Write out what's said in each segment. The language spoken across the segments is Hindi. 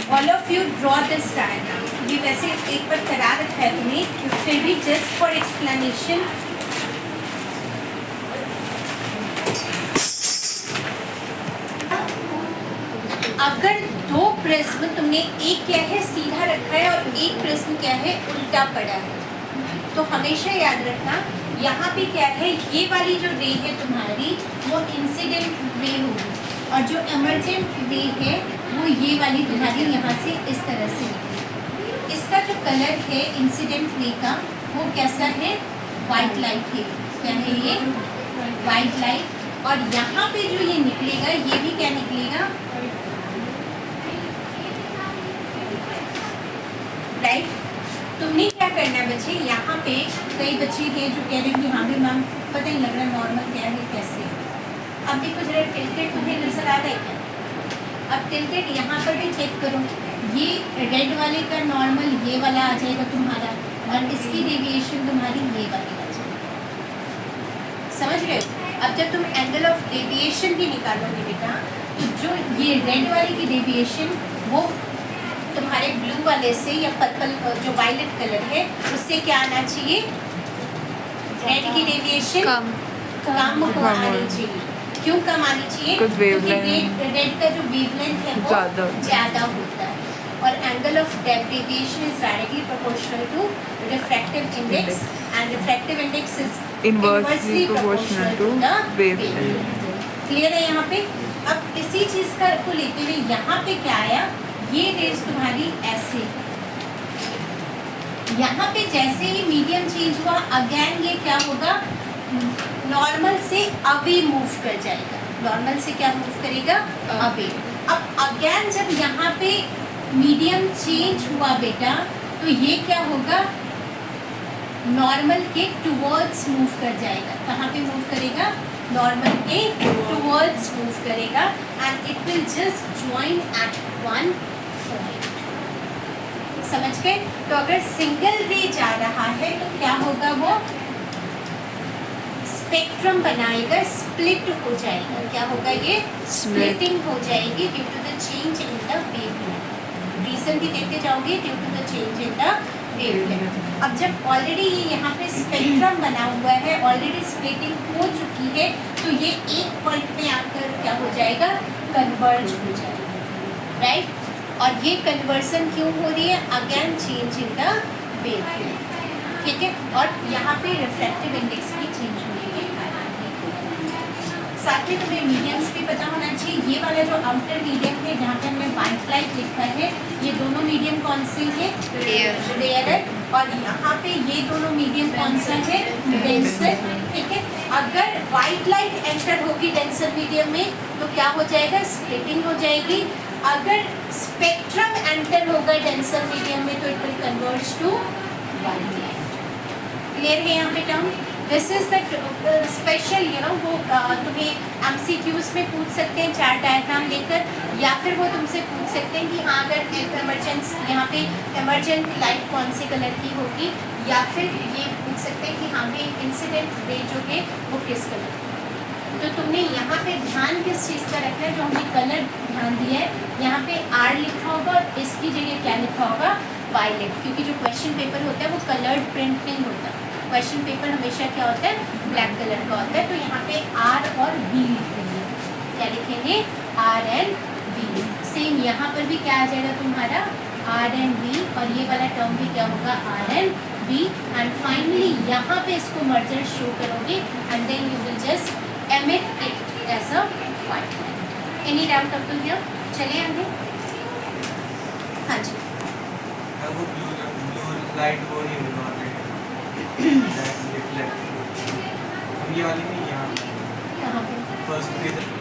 All of you draw this diagram. ये वैसे एक बार करा रखा है तुम्हें, फिर भी जस्ट फॉर एक्सप्लेनेशन। अगर दो प्रिज्म तुमने एक क्या है सीधा रखा है और एक प्रिज्म क्या है उल्टा पड़ा है, तो हमेशा याद रखना यहाँ पे क्या है, ये वाली जो रे है तुम्हारी वो इंसिडेंट रे होगी, और जो एमर्जेंट रे है वो ये वाली तुम्हारी यहाँ से इस तरह से निकलेगी। इसका जो कलर है इंसिडेंट रे का वो कैसा है, वाइट लाइट है। क्या है ये, वाइट लाइट। और यहाँ पे जो ये निकलेगा ये भी क्या निकलेगा, राइट। तुमने क्या करना है बच्चे, यहाँ पे कई बच्चे थे जो कह रहे हैं कि हाँ भी मैम पता नहीं लग रहा नॉर्मल क्या है कैसे। अब देखो जरा टिल्टेड तुम्हें नजर आ रहा है क्या, अब टिल्टेड यहाँ पर भी चेक करो, ये रेड वाले का नॉर्मल ये वाला आ जाएगा तुम्हारा, और इसकी डेविएशन तुम्हारी ये वाली आ जाएगी। समझ रहे हो। अब जब तुम एंगल ऑफ डेविएशन भी निकालोगे बेटा, तो जो ये रेड वाले की डेविएशन वो तुम्हारे ब्लू वाले से या पर्पल जो वायलेट कलर है उससे क्या आना चाहिए, रेड की डेविएशन कम आनी चाहिए। क्यों कम आनी चाहिए, क्योंकि रेड का जो वेवलेंथ है वो ज़्यादा होता है, और angle of deviation is directly proportional to refractive index, and refractive index is inversely proportional to the wavelength. Clear है यहाँ पे। अब इसी चीज़ का को लेते हुए यहाँ पे क्या आया, ये रेज तुम्हारी ऐसे, यहाँ पे जैसे ही मीडियम चेंज हुआ अगेन ये क्या होगा, नॉर्मल से अवे मूव कर जाएगा। नॉर्मल से क्या मूव करेगा, अवे। अब अगेन जब यहाँ पे मीडियम चेंज हुआ बेटा, तो ये क्या होगा, नॉर्मल के टुवर्ड्स मूव कर जाएगा। कहाँ पे मूव करेगा, नॉर्मल के टुवर्ड्स मूव करेगा, and it will just join at one point. समझ गए। तो अगर सिंगल रे जा रहा है तो क्या होगा, वो स्पेक्ट्रम बनाएगा, स्प्लिट हो जाएगा। क्या होगा, ये स्प्लिटिंग हो जाएगी due to the change in the wavelength. Reason भी देते जाओगे, due to the change in the wavelength. अब जब ऑलरेडी ये यहाँ पे स्पेक्ट्रम बना हुआ है, ऑलरेडी स्प्लिटिंग हो चुकी है, तो ये एक पॉइंट में आकर क्या हो जाएगा, कन्वर्ज हो जाएगा, राइट। और ये कन्वर्सन क्यों हो रही है, again change in the wavelength, ठीक है। और यहाँ पे रिफ्रैक्टिव इंडेक्स भी चेंज होने के कारण। साथ में तुम्हें मीडियम्स भी पता होना चाहिए। ये वाला जो आउटर मीडियम है जहाँ पे हमने वाइट लाइट लिखा है, ये दोनों मीडियम कौन से हैं, रेयर। और यहाँ पे ये दोनों मीडियम कौन सा है, डेंसर, ठीक है। अगर वाइट लाइट एंटर होगी डेंसर मीडियम में तो क्या हो जाएगा, स्प्लिटिंग हो जाएगी। अगर स्पेक्ट्रम एंटर होगा डेंसर मीडियम में तो it will converge to white light. Clear है यहाँ पे term. This is the special वो तुम्हें MCQs में पूछ सकते हैं चार्ट डायग्राम देकर, या फिर वो तुमसे पूछ सकते हैं कि हाँ अगर एमरजेंस यहाँ पे एमरजेंट लाइट कौन से कलर की होगी, या फिर ये पूछ सकते हैं कि हाँ भी इंसिडेंट रे जो है वो किस कलर की। तो तुमने यहाँ पे ध्यान किस चीज़ का रखना है, जो हमने कलर ध्यान दिया है, यहाँ पे R लिखा होगा और इसकी जगह क्या लिखा होगा, वायलेट, क्योंकि जो क्वेश्चन पेपर होता है वो कलर्ड प्रिंट नहीं होता। क्वेश्चन पेपर हमेशा क्या होता है, ब्लैक कलर का होता है। तो यहाँ पे R और B लिखेंगे, क्या लिखेंगे, R एंड B। सेम यहाँ पर भी क्या आ जाएगा तुम्हारा, R एंड B, और ये वाला टर्म भी क्या होगा, R and B। And finally यहाँ पे इसको मर्जर शो करोगे, and then you will just emit it as a white line. Any doubt up to here? चले आगे। हाँ जी। वो blue light वो नहीं होगा, reflect। ये वाली नहीं यहाँ। कहाँ पे? First पे।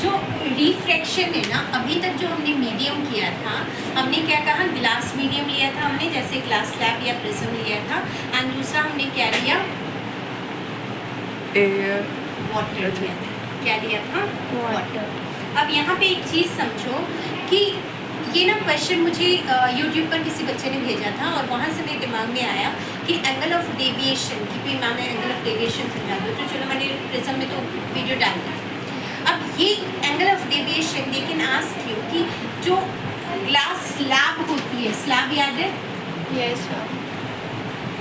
जो रिफ्रैक्शन है ना, अभी तक जो हमने मीडियम किया था, हमने क्या कहा, ग्लास मीडियम लिया था हमने, जैसे ग्लास स्लैब या प्रिज्म लिया था, एंड दूसरा हमने क्या लिया, एयर, वाटर लिया था। क्या लिया था, वाटर। अब यहाँ पे एक चीज़ समझो कि ये ना क्वेश्चन मुझे यूट्यूब पर किसी बच्चे ने भेजा था, और वहाँ से मेरे दिमाग में आया कि एंगल ऑफ डेविएशन की भी मैम एंगल ऑफ डेविएशन समझा दो। तो चलो मैंने प्रिज्म में तो वीडियो डाल दी। अब ये angle of deviation they can ask you कि जो ग्लास स्लैब होती है, स्लैब याद है? यस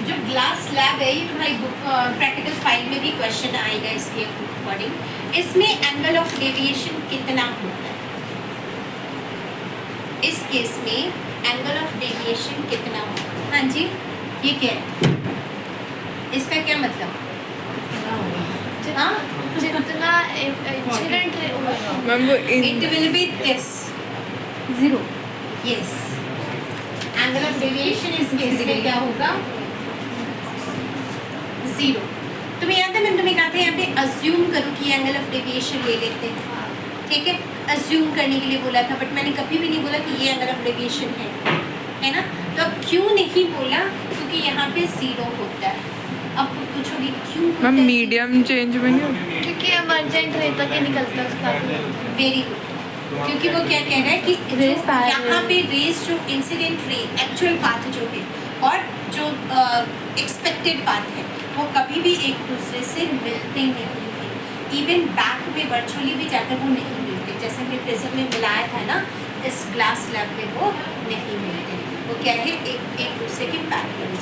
जो ग्लास स्लैब है, ये तुम्हारी बुक प्रैक्टिकल फाइल में भी क्वेश्चन आएगा इसके अकॉर्डिंग। इसमें एंगल ऑफ डेविएशन कितना होता है? इस केस में एंगल ऑफ डेविएशन कितना होता है? हाँ जी, ये क्या है? इसका क्या मतलब? हाँ, जितना इंसिडेंट मैम वो it will be this 0। Yes, angle of deviation इस केस में क्या होगा? 0। तुम्हें याद है मैंने तुम्हें कहा था यहाँ पे अज्यूम करो कि एंगल ऑफ डेविएशन ले लेते हैं, ठीक है? अज्यूम करने के लिए बोला था, बट मैंने कभी भी नहीं बोला कि ये एंगल ऑफ डेविएशन है ना? तो अब क्यों नहीं बोला? क्योंकि यहाँ पे 0 होता है। अब पूछोगे क्यों होता मैम है? मीडियम चेंज में नहीं होता? क्योंकि एमरजेंट रहता कि निकलता है उसका। वेरी गुड, क्योंकि वो क्या कह रहा है कि Rays parallel। यहाँ पे रेस जो इंसिडेंट रे एक्चुअल पाथ जो है और जो एक्सपेक्टेड पाथ है वो कभी भी एक दूसरे से मिलते नहीं हैं। इवन बैक में वर्चुअली भी जाकर वो नहीं मिलते, जैसे हमने प्रिज्म में मिलाया था ना, इस ग्लास स्लैब में वो नहीं मिलते। वो क्या है, एक दूसरे के पैरेलल।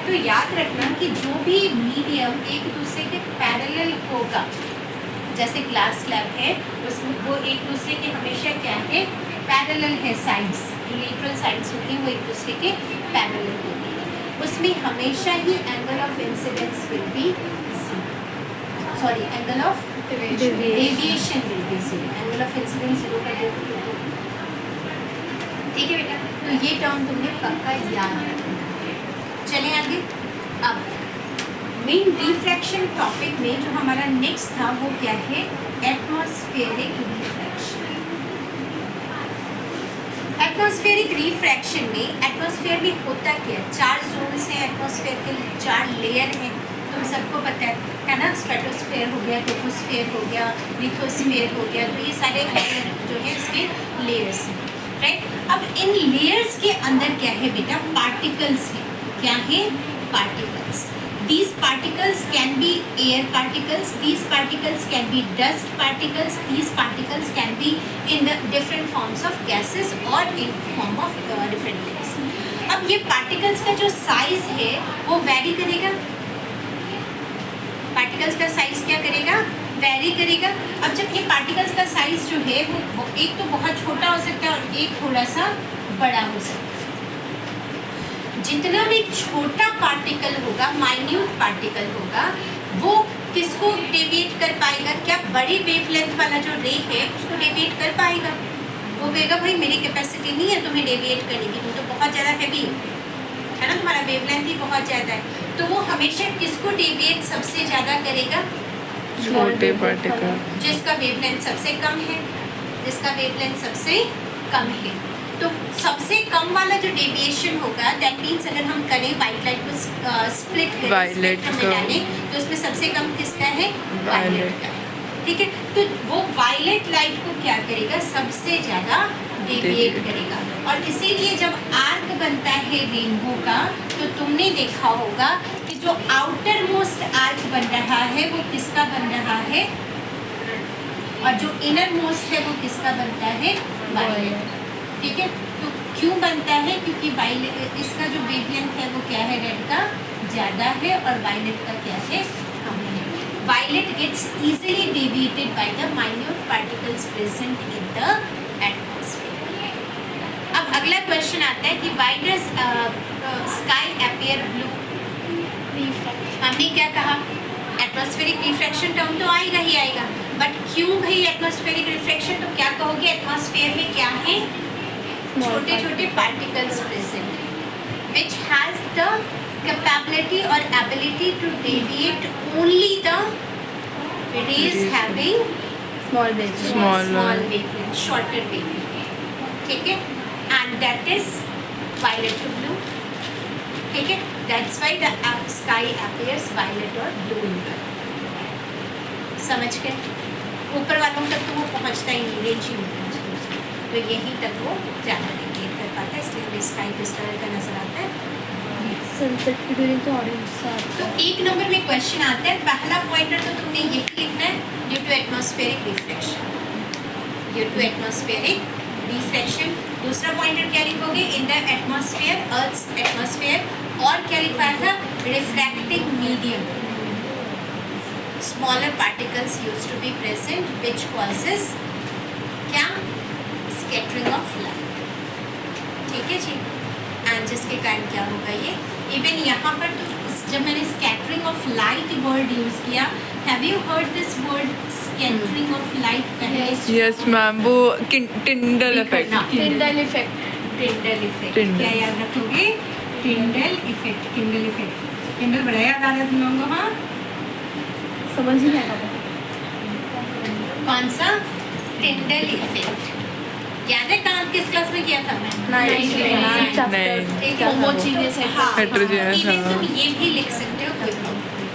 तो याद रखना कि जो भी मीडियम एक दूसरे के पैरेलल होगा, जैसे ग्लास स्लैब है उसमें वो एक दूसरे के हमेशा क्या है, पैरेलल है। साइड्स, लेटरल साइड्स होती हैं वो एक दूसरे के पैरेलल होती है। उसमें हमेशा ही angle of incidence will be angle of deviation will be 0। Angle of incidence 0 का ठीक है बेटा? तो ये टर्म तुमने पक्का याद रखना। चलें आगे। अब मेन रिफ्रैक्शन टॉपिक में जो हमारा नेक्स्ट था वो क्या है, एटमॉस्फेरिक रिफ्रैक्शन। एटमॉस्फेरिक रिफ्रैक्शन में एटमॉस्फेयर में होता क्या है, 4 जोन्स हैं एटमॉस्फेयर के, 4 लेयर हैं, तुम सबको पता है ना? स्ट्रेटोस्फेयर हो गया, ट्रोपोस्फेयर हो गया, लिथोस्फेयर हो गया। तो ये सारे जो है इसके लेयर्स हैं, राइट? अब इन लेयर्स के अंदर क्या है बेटा, पार्टिकल्स हैं। क्या है? Particles. These particles can be air particles, these particles can be dust particles, these particles can be in the different forms of gases or in form of different things. अब ये particles का जो size है वो vary करेगा। particles का size क्या करेगा? vary करेगा। अब जब ये particles का size जो है वो एक तो बहुत छोटा हो सकता है और एक थोड़ा सा बड़ा हो सकता है। जितना भी छोटा पार्टिकल होगा, माइन्यूट पार्टिकल होगा, वो किसको डेविएट कर पाएगा? क्या बड़ी वेवलेंथ वाला जो रे है उसको डेविएट कर पाएगा? वो कहेगा भाई मेरी कैपेसिटी नहीं है तुम्हें डेविएट करने की, तुम तो बहुत ज़्यादा हैवी है ना, तुम्हारा वेवलेंथ ही बहुत ज़्यादा है। तो वो हमेशा किसको डेविएट सबसे ज़्यादा करेगा? छोटे पार्टिकल, जिसका वेवलेंथ सबसे कम है, जिसका वेवलेंथ सबसे कम है। तो सबसे कम वाला जो डेविएशन होगा, दैट मीन्स अगर हम करें वाइट लाइट को स्प्लिट करें, Violet स्पेक्ट्रम में डालें, तो उसमें सबसे कम किसका है? वायलेट का है, ठीक है? तो वो वायलेट लाइट को क्या करेगा? सबसे ज़्यादा डेविएट करेगा। और इसीलिए जब आर्क बनता है रेनबो का, तो तुमने देखा होगा कि जो आउटर मोस्ट आर्क बन रहा है वो किसका बन रहा है, और जो इनर मोस्ट है वो किसका बनता है? वायलेट। ठीक है? तो क्यों बनता है? क्योंकि वायलेट, इसका जो वेवलेंथ है वो क्या है, रेड का ज़्यादा है और वायलेट का क्या है, कम है। Violet gets easily deviated by the minute particles present in the atmosphere. अब अगला क्वेश्चन आता है कि why does sky appear blue? हमने क्या कहा, एटमॉस्फेरिक रिफ्रैक्शन टर्म तो आएगा ही आएगा, बट क्यों भाई एटमॉस्फेरिक रिफ्रैक्शन? तो क्या कहोगे, एटमॉस्फेयर में क्या है? छोटे छोटे particles present, which has the capability or ability to deviate only the rays having small baby Smaller. wavelength, shorter wavelength, ठीक है? And that is violet to blue, ठीक है? That's why the sky appears violet or blue in color। समझ गए? ऊपर वालों तक तो वो पहुंचता ही नहीं, रेंज ही नहीं पहुंचता, तो यहीं तक वो ज़्यादा डेविएट कर पाता है, इसलिए हमें स्काई किस तरह का नजर आता है। सनसेट की ड्यूरिंग तो ऑरेंज सा। तो 1 नंबर में क्वेश्चन आता है, पहला पॉइंटर तो तुमने यही लिखना है, due to atmospheric reflection. Due to atmospheric reflection. दूसरा पॉइंटर क्या लिखोगे, in the atmosphere, earth's atmosphere, और क्या लिखवाया था, refracting medium, smaller particles use to be present which causes क्या, स्कैटरिंग ऑफ लाइट। ठीक है जी, एंड जिसके कारण क्या होगा ये, इवन यहाँ पर तो जब मैंने scattering of light word use किया, have you heard this word scattering of light पहले? यस मैम, वो Tyndall effect. Tyndall effect. Tyndall effect, Tyndall। क्या याद रखोगे, टिंडल इफेक्ट, टिंडल इफेक्ट। टिंडल बड़ा याद आ रहा है तुम लोगों को? हाँ, समझ ही नहीं आया। कौन सा, टिंडल इफेक्ट याद है, कहाँ किस क्लास में किया था मैं? नहीं। ठीक है, Homogeneous हाँ, Heterogeneous, इवन हाँ। तुम ये भी लिख सकते हो, कोई प्रॉब्लम नहीं।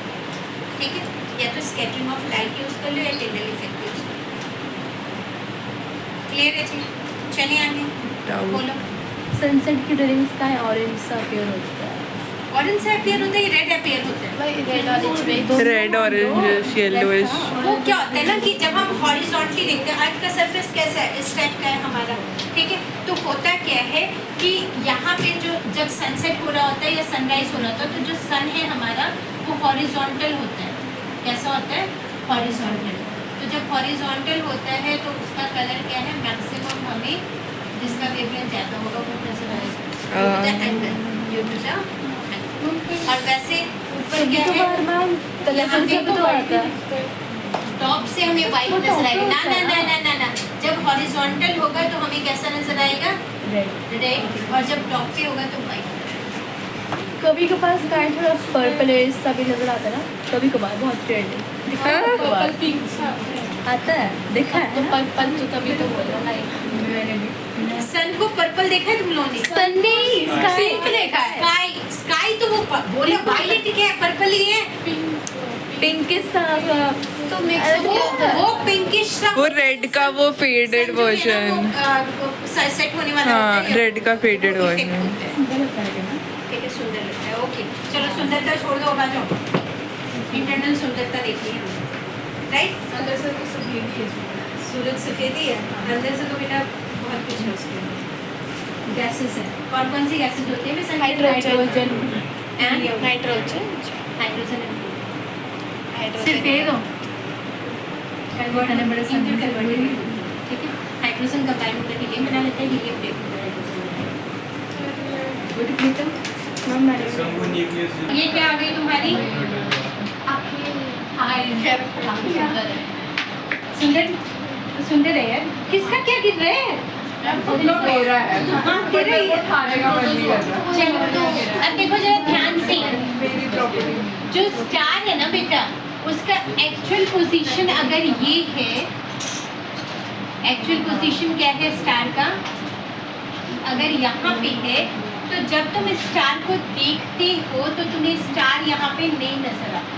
ठीक है, या तो स्कैटरिंग ऑफ लाइट यूज कर लो या टिंडल इफेक्ट यूज कर लो। क्लियर है जी, चलिए आगे बोलो। सनसेट की ड्यूरिंग स्काई ऑरेंज सा अपीयर होता है। ऑरेंज से अपीयर होता है, रेड अपीयर होता है। भाई रेड ऑरेंज में रेड ऑरेंज येलोइश। वो क्या होता है ना कि जब हम हॉरिजॉन्टली देखते हैं, अर्थ का सरफेस कैसा है, इस टाइप का है हमारा, ठीक है, तो होता क्या है कि यहाँ पे जो जब सनसेट हो रहा होता है या सनराइज हो रहा होता है, तो जो सन है हमारा वो हॉरिजॉन्टल होता है। कैसा होता है, हॉरिजॉन्टल। तो जब हॉरिजॉन्टल होता है तो उसका कलर क्या है, मैक्सिमम हमें जिसका वेवलेंथ ज़्यादा होगा वो नजर आएगा, angle due to the angle. और वैसे ऊपर क्या है, यहाँ पे तो आता है। टॉप से हमें वाइट वो नजर आएगा, top ना पे ना होता ना है। ना ना ना, जब हॉरिजॉन्टल होगा तो हमें कैसा नजर आएगा, रेड, और जब टॉप पे होगा तो वाइट। कभी कभार स्काई थोड़ा पर्पलिश सा भी नजर आता है ना, कभी कभार, बहुत रेयरली हाँ। आता है, देखा है ना? पर्पल तो तभी तो बोल रहा हूँ। सन को पर्पल देखा है तुम लोगों ने? सन्नी स्काई पिंक देखा है, स्काई, स्काई तो वो बोले वायलेट क्या है, पर्पल ही है, पिंकिश सा तो मिक्स वो पिंकिश सा, वो रेड का वो फेडेड वर्जन। सेट होने वाला हाँ, होता है, रेड का faded वो version। effect होता है। ठीक है, सुंदर लगता है, ओके चलो सुंदरता छोड़ दो, आ जाओ इंटरनल सुंदरता देखिए, राइट। अंदर से तो सूरज सफेद ही है, अंदर से तो बेटा बहुत कुछ है उसके अंदर। गैसेस है, कौन कौन सी गैसेस होती है? वैसे हाइड्रोजन एंड नाइट्रोजन हाइड्रोजन सिर्फ ये दो कन्वर्ट बड़े कन्वर्टेड, ठीक है, हाइड्रोजन कंबाइन होकर हीलियम बना लेते हैं, हीलियम ब्रेक होता है हाइड्रोजन। मैम मैंने शंभू न्यूक्लियस जो ये क्या आ गई तुम्हारी? सुंदर, सुंदर है यार, किसका क्या गिर रहा है? हाँ, गिर रहा है। चलो तो अब देखो जरा ध्यान से, जो स्टार है ना बेटा, उसका एक्चुअल पोजीशन अगर ये है, एक्चुअल पोजीशन क्या है स्टार का, अगर यहाँ पे है, तो जब तुम स्टार को देखते हो तो तुम्हें स्टार यहाँ पे नहीं नजर आता,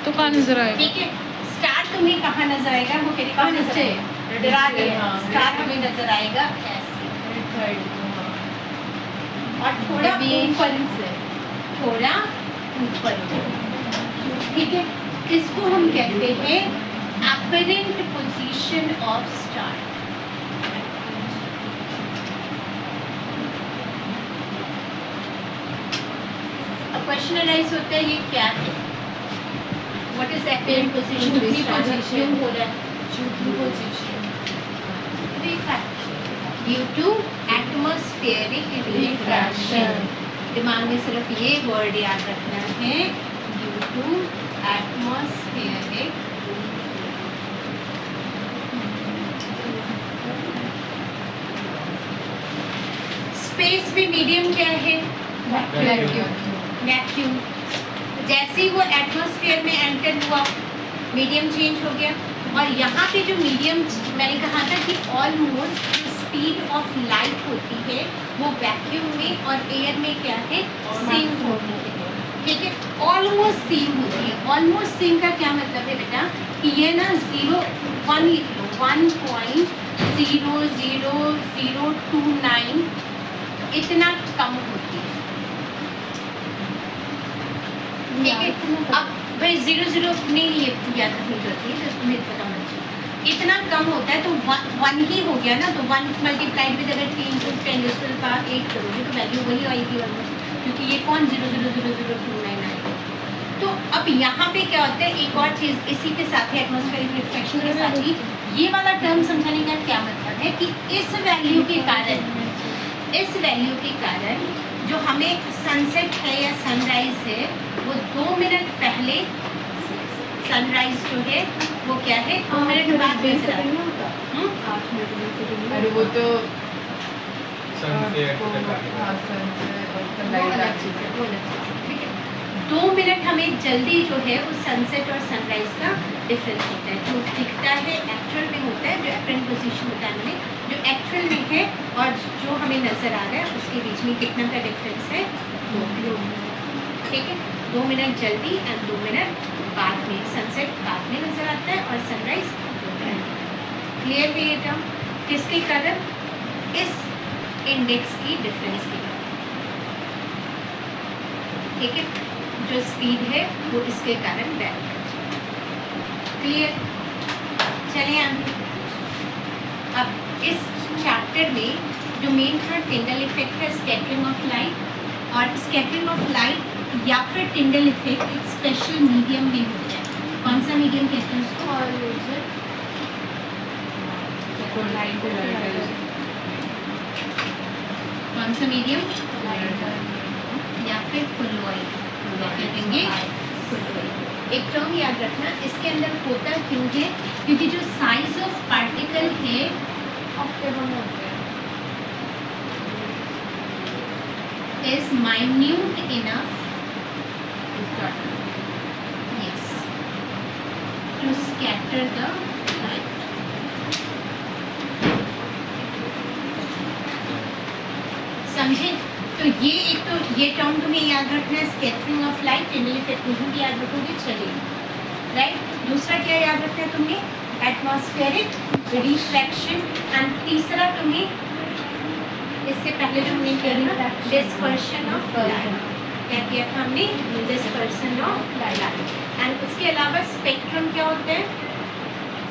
तो कहाँ नजर आएगा? ठीक है। स्टार तुम्हें कहाँ नजर आएगा, वो कह रही कहाँ नजर आएगा, डरा दिया, स्टार हमें नजर आएगा ऐसे, और थोड़ा ऊपर से, थोड़ा ऊपर, ठीक है। इसको हम कहते हैं अपरेंट पोजीशन ऑफ स्टार। अब क्वेश्चन अराइज होता है ये क्या है, what is apparent position? Position हो रहा है ड्यू टू एटमॉस्फेरिक रिफ्रैक्शन। दिमाग में सिर्फ ये वर्ड याद रखना है, ड्यू टू एटमॉस्फेरिक स्पेस में मीडियम क्या है, वैक्यूम। जैसे ही वो एटमॉस्फेयर में एंटर हुआ, मीडियम चेंज हो गया, और यहाँ पे जो मीडियम मैंने कहा था कि ऑलमोस्ट स्पीड ऑफ लाइट होती है वो वैक्यूम में और एयर में क्या है, सेम होती है, ठीक है, ऑलमोस्ट सेम होती है। ऑलमोस्ट सेम का क्या मतलब है बेटा, कि ये ना 0.1 लिख लो, 1.00029 इतना कम होती है, ठीक है। अब भाई 00 नहीं ये याद रखनी होती है, तो तुम्हें पता होना चाहिए। इतना कम होता है तो वन ही हो गया ना, तो 1 मल्टीप्लाइड विद अगर 3 × 10⁸ करोगे तो वैल्यू वही आएगी ऑलमोस्ट, क्योंकि ये कौन 0.00029 आएगा। तो अब यहाँ पे क्या होता है, एक और चीज़ इसी के साथ ही एटमॉस्फेरिक रिफ्लेक्शन के साथ ही ये वाला टर्म समझाने का क्या मतलब है कि इस वैल्यू के कारण जो हमें सनसेट है या सनराइज है वो 2 मिनट पहले, सनराइज जो है वो क्या है 2 मिनट बाद नजर आता है। अरे वो तो सनसेट ठीक है, 2 मिनट हमें जल्दी जो है उस सनसेट और सनराइज का डिफरेंस होता है, जो दिखता है एक्चुअल में होता है, जो अपरेंट पोजीशन होता है मैंने जो एक्चुअल में है और जो हमें नज़र आ रहा है उसके बीच में कितना का डिफरेंस है 2 मिनट। ठीक है, 2 मिनट जल्दी एंड 2 मिनट बाद में, सनसेट बाद में नज़र आता है और सनराइज। क्लियर है ये टर्म किसके कारण, इस इंडेक्स की डिफरेंस के कारण। ठीक है, जो स्पीड है वो इसके कारण वैरी करती है। क्लियर, चलिए अब इस चैप्टर में जो मेन था टिंडल इफेक्ट है, स्कैटरिंग ऑफ लाइट, और स्कैटरिंग ऑफ लाइट या फिर टिंडल इफेक्ट एक स्पेशल मीडियम में होता है। कौन सा मीडियम कहते हैं उसको, कौन सा मीडियम, या फिर कोलोइड कहेंगे। एक टर्म याद रखना, इसके अंदर होता क्यों है, क्योंकि जो साइज ऑफ पार्टिकल है is minute enough yes to scatter the light. समझे? तो ये एक तो ये टर्म तुम्हें याद रखना है, scattering of light, Tyndall effect नहीं भी याद रखोगे चलिए, राइट। दूसरा क्या याद रखना है तुम्हें, एटमॉस्फेरिक रिफ्रैक्शन, एंड तीसरा तुम्हें इससे पहले जो हमने किया था डिस्पर्शन ऑफ लाइट, क्या किया था हमने, डिस्पर्शन ऑफ लाइट। एंड उसके अलावा स्पेक्ट्रम क्या होता है,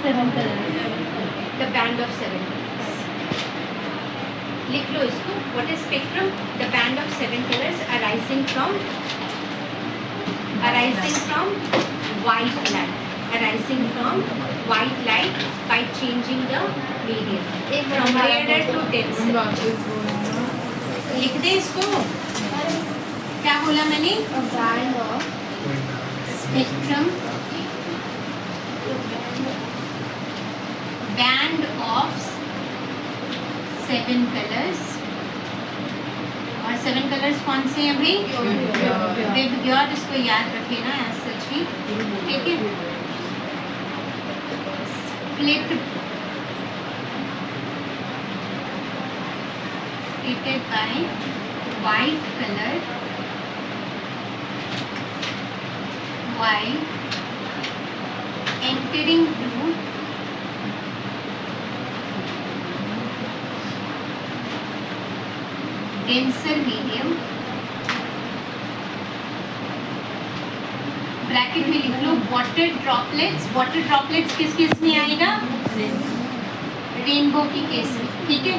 7 colours, the band of 7 colours. लिख लो इसको, what is spectrum, the band of 7 colours arising from white light, arising from white light by changing the medium from rarer to denser। लिख दे इसको, क्या बोला मैंने, स्पेक्ट्रम बैंड ऑफ 7 कलर्स, और 7 कलर्स कौन से हैं भाई, विद, इसको याद रखिए ना एज सच ही। ठीक है, splitted by white color while entering through denser medium, bracket में लिख लो वाटर ड्रॉपलेट्स किस केस में आएगा, रेनबो की केस में। ठीक है,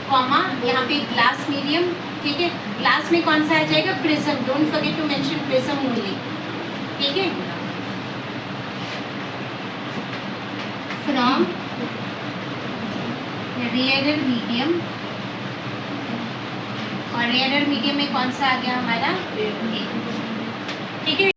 कॉमा यहाँ पे ग्लास मीडियम। ठीक है, ग्लास में कौन सा आ जाएगा, prism, don't forget to mention prism only. ठीक है, फ्रॉम रेयरर मीडियम, और रेयरर मीडियम में कौन सा आ गया हमारा, ठीक है।